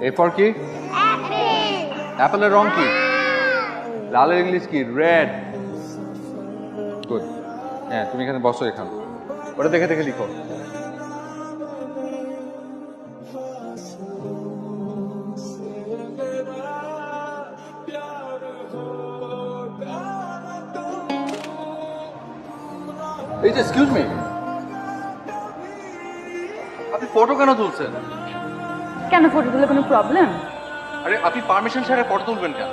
A for কি? অ্যাপেলের রং কি? লালের ইংলিশ কি? রেড। গুড। হ্যাঁ, তুমি এখানে বসো, এখানে ওটা দেখে দেখে লিখো। এই যে এক্সকিউজ মি, আপনি ফটো কেন তুলছেন? কেন ফটো তুলে কোনো প্রবলেম? আরে আপনি পারমিশন ছাড়া ফটো তুলবেন কেন?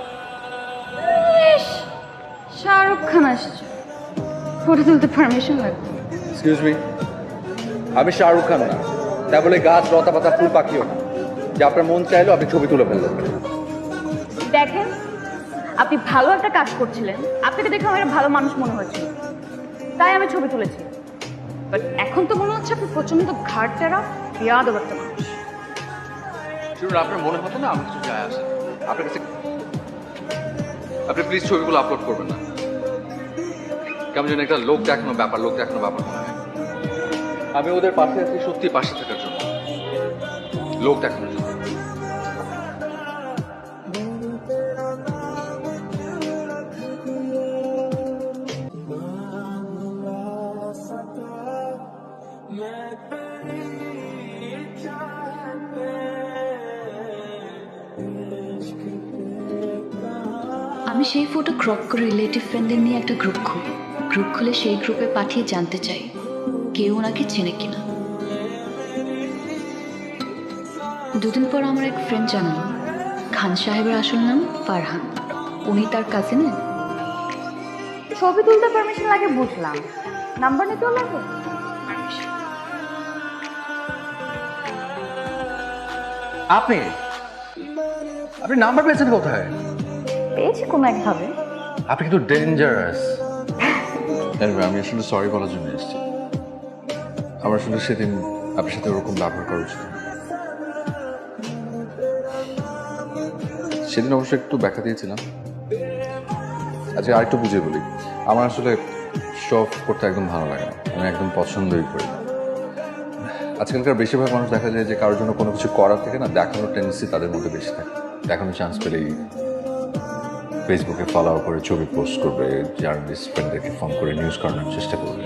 শাহরুখ খান আসছে, ফটো তুলতে পারমিশন লাগবে? এক্সকিউজ মি, আমি শাহরুখ খান না, তা বলে গাছ লতা পাতা ফুল পাখিও না যে আপনার মন চাইলো আপনি ছবি তুলে ফেললেন। দেখেন, আপনি ভালো একটা কাজ করছিলেন, আপনাকে দেখে আমার একটা ভালো মানুষ মনে হয়েছিল, তাই আমি ছবি তুলেছি। বাট এখন তো মনে হচ্ছে আপনি প্রচন্ড ঘাটতেরা বেয়াদব একটা মানুষ। শুনুন, আপনার মনে হতো না আমার কিছু যায় আসে আপনার কাছে, আপনি প্লিজ ছবিগুলো আপলোড করবেন না। কেমন যেন একটা লোক দেখানো ব্যাপার মনে হয়। আমি ওদের পাশে আছি সত্যি পাশে থাকার জন্য, লোক দেখানোর জন্য। আমি সেই ফটো ক্রপ করে রিলেটিভ ফ্রেন্ডদের নিয়ে একটা গ্রুপ খুলে সেই গ্রুপে পাঠিয়ে জানতে চাই কেউ ওনাকে চেনে কিনা। দুদিন পর আমার এক ফ্রেন্ড জানালো খান সাহেবের আসল নাম ফারহান, উনি তার কাজিনের। ছবি তুলতে পারমিশন লাগে বুঝলাম, নাম্বার নিতেও লাগে? আপনি আপনি নাম্বার পেয়েছেন কোথায়? পেয়েছি কোনো একভাবে। আপনি কিন্তু ডেঞ্জারাস। আমি আসলে সরি বলার জন্য এসেছি। আমার আসলে সেদিন আপনার সাথে ওরকম ব্যবহার করা উচিত না। সেদিন অবশ্য একটু ব্যাখ্যা দিয়েছিলাম। আচ্ছা, আরেকটু বুঝিয়ে বলি, আমার আসলে শো করতে একদম ভালো লাগে না, আমি একদম পছন্দই করি না। আজকালকার বেশিরভাগ মানুষ দেখা যায় যে কারোর জন্য কোনো কিছু করার থেকে না দেখানোর টেন্ডেন্সি তাদের মধ্যে বেশি থাকে। দেখানোর চান্স পেলেই ফেসবুকে ফলো করে ছবি পোস্ট করবে, জার্নালিস্ট ফ্রেন্ডদেরকে ফোন করে নিউজ করানোর চেষ্টা করবে।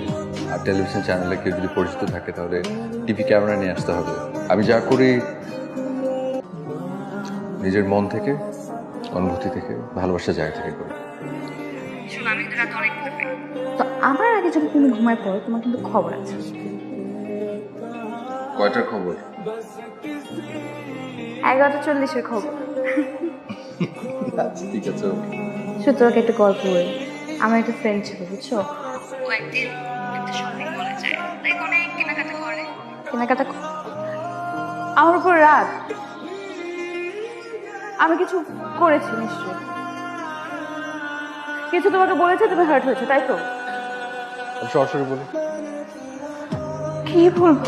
আর টেলিভিশন চ্যানেলে কেউ যদি পরিচিত থাকে তাহলে টিভি ক্যামেরা নিয়ে আসতে হবে। আমি যা করি নিজের মন থেকে, অনুভূতি থেকে, ভালোবাসার জায়গা থেকে করি। তো আমার আগে যখন তুমি ঘুমায় পড়ো তোমার কিন্তু খবর আছে। কয়টার খবর? 11:40 খবর। ঠিক আছে। সুতরাং একটা গল্প বলি। আমার একটা ফ্রেন্ড ছিল, বুঝছো? ও একদিন একটা শপিং মলে যায়, লাইক অনেক কেনাকাটা করে। কেনাকাটা আমার উপর রাত, আমি কিছু করেছি নিশ্চয়ই, কিছু তোমাকে বলেছে, তুমি হার্ট হয়েছে, তাই তো? আমি সরাসরি বলি, কি বলবো?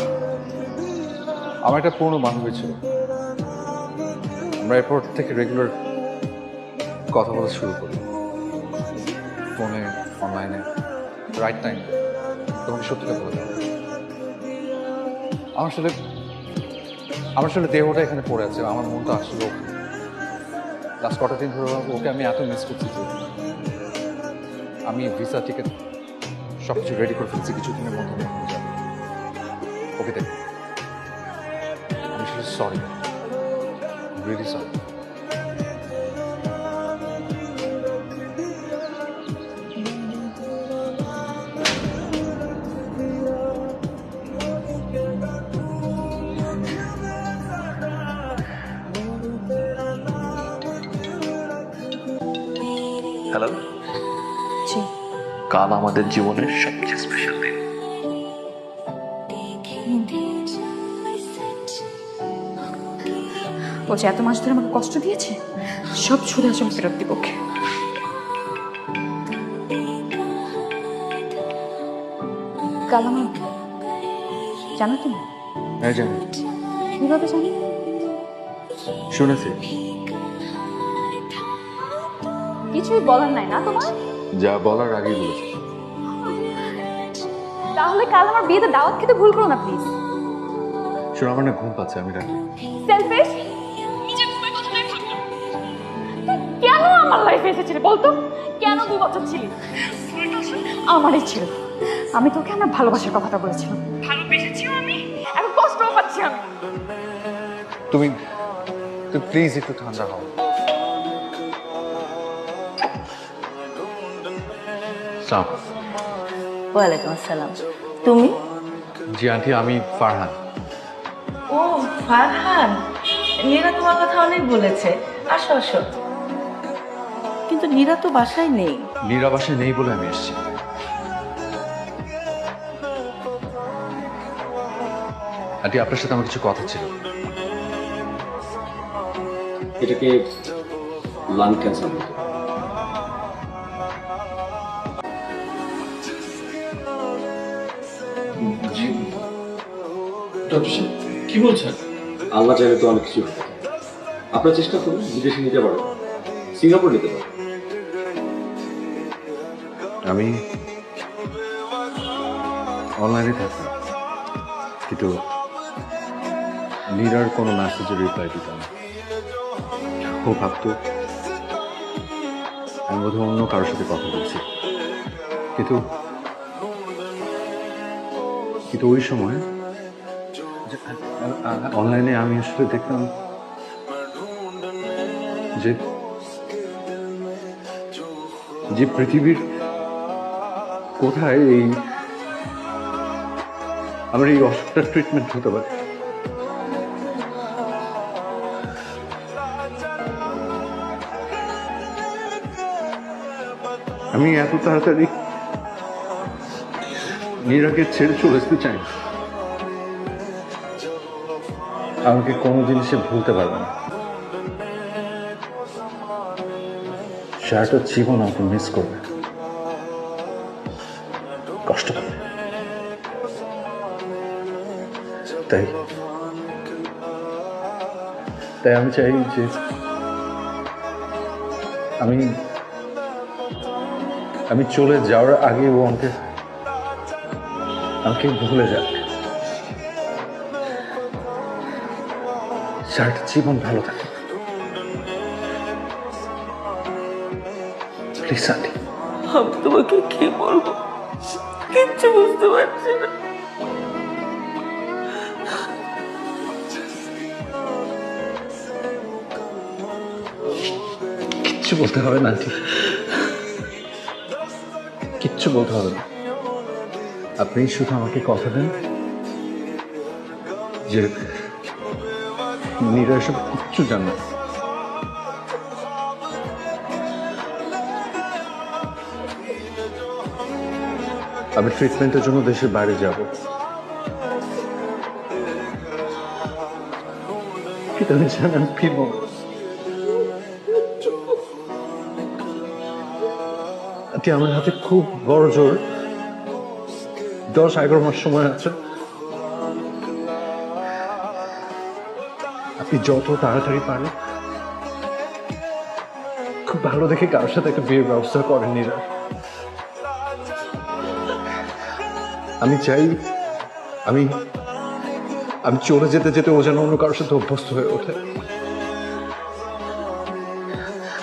আমার একটা পুরনো বান্ধবী ছিল, আমরা এরপর থেকে রেগুলার কথা বলা শুরু করি, ফোনে, অনলাইনে, রাইট টাইম। তোমাকে সত্যিটা বলে দেবো, আমার আসলে দেহটা এখানে পড়ে আছে, আমার মনটা আসলে ওখানে। লাস্ট কটা দিন ধরে ওকে আমি এত মিস করছি যে আমি ভিসা টিকিট সব কিছু রেডি করে ফেলছি, কিছুদিনের মধ্যে আমি ওখানে যাবো ওকে দেখ। আমি আসলে সরি, রিয়েলি সরি। হ্যালো, জি। কাল আমাদের জীবনের সবচেয়ে স্পেশাল দিন। বলছে এত মাস ধরে আমাকে কষ্ট দিয়েছে, সব ছুড়ে আসে ফেরত দিব ওকে। কাল আমার, জানো তুমি? হ্যাঁ জানি, কিভাবে জানি? শুনেছি। কিছুই বলার নাই না তোমার? যা বলার আগেই বলেছি। তাহলে কাল আমার বিয়েতে দাওয়াত খেতে ভুল করো না প্লিজ। শোনো, আমার না ঘুম পাচ্ছে, আমি রাখি। সেলফিশ, নিজে রেখে এসেছিলি বলতো? কেন 2 বছর ছিলি? আমারই ছিল। আমি তোকে আমার ভালোবাসার কথাটা বলেছিলাম। ভালোবেসেছিও আমি, এখন কষ্টও পাচ্ছি আমি। তুমি প্লিজ একটু ঠান্ডা হও। ওয়ালাইকুম আসসালাম। তুমি? জি আন্টি, আমি ফারহান। ও ফারহান, নীরা তোমার কথা অনেক বলেছে। আসো আসো। কিন্তু নীরা তো বাসায় নেই। নীরা বাসায় নেই বলে আমি এসেছি। আন্টি, আপনার সাথে আমার কিছু কথা ছিল। এটাকে লাং ক্যান্সার বলে। জি ডক্টর সাহেব কি বলছেন? আল্লাহ চাইলে তো অনেক কিছু হতে পারে। আপনার চেষ্টা করুন, বিদেশে নিতে পারেন, সিঙ্গাপুর নিতে পারেন। আমি অনলাইনে থাকতাম, কিন্তু নীরার কোনো মেসেজের রিপ্লাই দিতাম না। ও ভাবতো আমি বোধহয় অন্য কারোর সাথে কথা বলছি, কিন্তু ওই সময় অনলাইনে আমি আসলে দেখতাম যে পৃথিবীর কোথায় আমার এই অসুখটার ট্রিটমেন্ট হতে পারে। আমি এত তাড়াতাড়ি নীরাকে ছেড়ে চলে আসতে চাই না। আমাকে কোনো জিনিসে ভুলতে পারবে না। সারাটা জীবন আমাকে মিস করবে, কষ্ট পাবে। তাই আমি চাই যে আমি চলে যাওয়ার আগে ও আমাকে ভুলে যাক, সারাটা জীবন ভালো থাকে। Please aunty. আমি তোমাকে কি বলবো, কিচ্ছু বুঝতে পারছি না। কিচ্ছু বলতে হবে না আন্টি, কিচ্ছু বলতে হবে না। আপনি শুধু আমাকে কথা দেন যে নীরা এসব কিচ্ছু জানে না। আমি ট্রিটমেন্টের জন্য দেশের বাইরে যাব, কিন্তু আমি জানি আমি ফিরব না। আন্টি, আমার হাতে খুব বড় জোর 10-11 মাস সময় আছে। আপনি যত তাড়াতাড়ি পারেন খুব ভালো দেখে কারোর সাথে একটা বিয়ের ব্যবস্থা করেন নীরা। আমি চাই আমি চলে যেতে যেতে ও যেন অন্য কারোর সাথে অভ্যস্ত হয়ে ওঠে।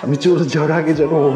আমি চলে যাওয়ার আগে যেন ও